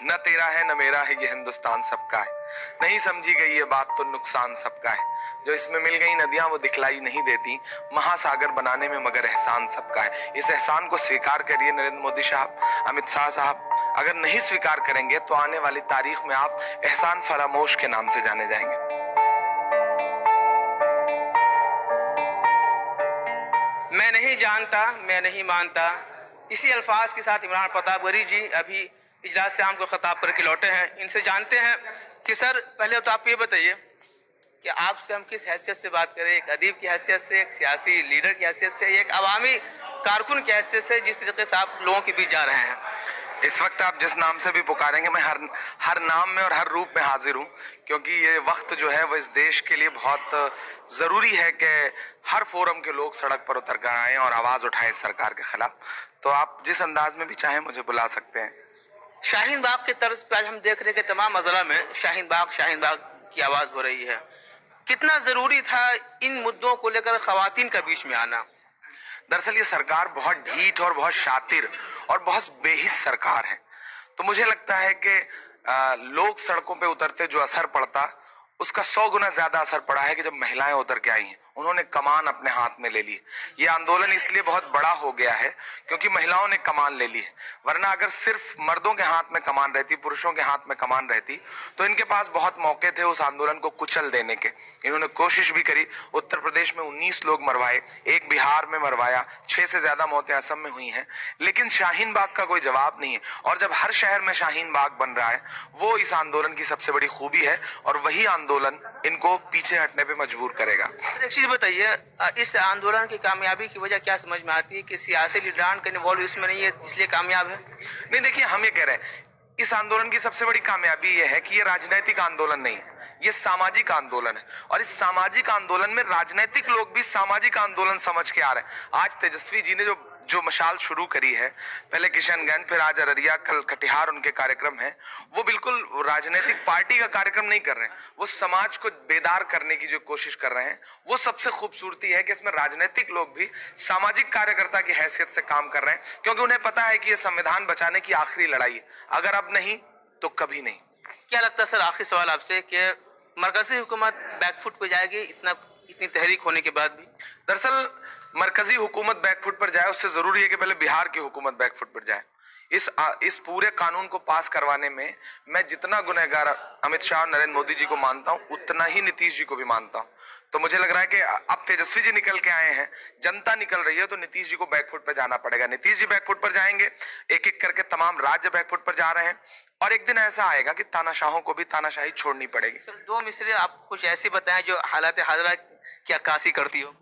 न तेरा है न मेरा है ये हिंदुस्तान सबका है। नहीं समझी गई ये बात तो नुकसान सबका है। जो इसमें मिल गई नदियां वो दिखलाई नहीं देती, महासागर बनाने में मगर एहसान सबका है। इस एहसान को स्वीकार करिए नरेंद्र मोदी साहब, अमित शाह साहब। अगर नहीं स्वीकार करेंगे तो आने वाली तारीख में आप एहसान फरामोश के नाम से जाने जाएंगे। मैं नहीं जानता, मैं नहीं मानता, इसी अल्फाज के साथ इमरान प्रतापगढ़ी जी अभी इजलास से हमको खिताब करके लौटे हैं। इनसे जानते हैं कि सर, पहले तो आप ये बताइए कि आपसे हम किस हैसियत से बात करें, एक अदीब की हैसियत से, एक सियासी लीडर की हैसियत से, एक अवामी कारकुन की हैसियत से, जिस तरीके से आप लोगों के बीच जा रहे हैं। इस वक्त आप जिस नाम से भी पुकारेंगे मैं हर नाम में और हर रूप में हाजिर हूं, क्योंकि ये वक्त जो है वो इस देश के लिए बहुत जरूरी है कि हर फोरम के लोग सड़क पर उतर कर आए और आवाज उठाएं इस सरकार के खिलाफ। तो आप जिस अंदाज में भी चाहें मुझे बुला सकते हैं। शाहीन बाग की तर्ज पर आज हम देख रहे हैं कि तमाम अजला में शाहीन बाग की आवाज हो रही है। कितना जरूरी था इन मुद्दों को लेकर खवातीन का बीच में आना? दरअसल ये सरकार बहुत ढीठ और बहुत शातिर और बहुत बेहिस सरकार है। तो मुझे लगता है कि लोग सड़कों पे उतरते जो असर पड़ता उसका 100 गुना ज्यादा असर पड़ा है कि जब महिलाएं उतर के आई हैं, उन्होंने कमान अपने हाथ में ले ली। ये आंदोलन इसलिए बहुत बड़ा हो गया है क्योंकि महिलाओं ने कमान ले ली है। वरना अगर सिर्फ मर्दों के हाथ में कमान रहती, पुरुषों के हाथ में कमान रहती, तो इनके पास बहुत मौके थे उस आंदोलन को कुचल देने के। इन्होंने कोशिश भी करी। उत्तर प्रदेश में 19 लोग मरवाए, एक बिहार में मरवाया, 6 से ज्यादा मौतें असम में हुई हैं, लेकिन शाहीन बाग का कोई जवाब नहीं है। और जब हर शहर में शाहीन बाग बन रहा है, वो इस आंदोलन की सबसे बड़ी खूबी है और वही आंदोलन इनको पीछे हटने पे मजबूर करेगा। एक चीज बताइए, इस आंदोलन की कामयाबी की वजह क्या समझ में आती है कि सियासी लीडरान का इन्वॉल्व इसमें नहीं है इसलिए कामयाब है? नहीं, देखिए, हम ये कह रहे हैं इस आंदोलन की सबसे बड़ी कामयाबी ये है कि ये राजनीतिक आंदोलन नहीं है, ये सामाजिक आंदोलन है। और इस सामाजिक आंदोलन में राजनीतिक लोग भी सामाजिक आंदोलन समझ के आ रहे हैं। आज तेजस्वी जी ने जो मशाल शुरू करी है, पहले किशनगंज, फिर आज अररिया, कल कटिहार उनके कार्यक्रम है, वो बिल्कुल राजनीतिक पार्टी का कार्यक्रम नहीं कर रहे हैं। वो समाज को बेदार करने की जो कोशिश कर रहे हैं, वो सबसे खूबसूरती है कि इसमें राजनीतिक लोग भी सामाजिक कार्यकर्ता की हैसियत से काम कर रहे हैं, क्योंकि उन्हें पता है कि ये संविधान बचाने की आखिरी लड़ाई है। अगर अब नहीं तो कभी नहीं। क्या लगता है सर, आखिरी सवाल आपसे, कि मरकजी हुकूमत बैकफुट पे जाएगी इतनी तहरीक होने के बाद भी? दरअसल मरकजी हुकूमत बैकफुट पर जाए उससे जरूरी है कि पहले बिहार की हुकूमत बैकफुट पर जाए। इस पूरे कानून को पास करवाने में मैं जितना गुनहगार अमित शाह और नरेंद्र मोदी जी को मानता हूं, उतना ही नीतीश जी को भी मानता हूं। तो मुझे लग रहा है कि अब तेजस्वी जी निकल के आए हैं, जनता निकल रही है, तो नीतीश जी को बैकफुट पर जाना पड़ेगा। नीतीश जी बैकफुट पर जाएंगे, एक एक करके तमाम राज्य बैकफुट पर जा रहे हैं, और एक दिन ऐसा आएगा कि तानाशाहों को भी तानाशाही छोड़नी पड़ेगी। सर, 2 मिसरे आप कुछ ऐसी बताएं जो हालात हाजरा की अक्कासी करती हो।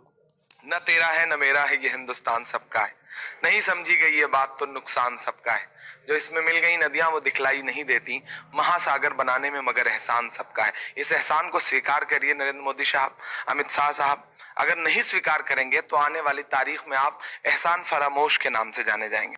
न तेरा है न मेरा है ये हिंदुस्तान सबका है। नहीं समझी गई ये बात तो नुकसान सबका है। जो इसमें मिल गई नदियां वो दिखलाई नहीं देती, महासागर बनाने में मगर एहसान सबका है। इस एहसान को स्वीकार करिए नरेंद्र मोदी साहब, अमित शाह साहब। अगर नहीं स्वीकार करेंगे तो आने वाली तारीख में आप एहसान फरामोश के नाम से जाने जाएंगे।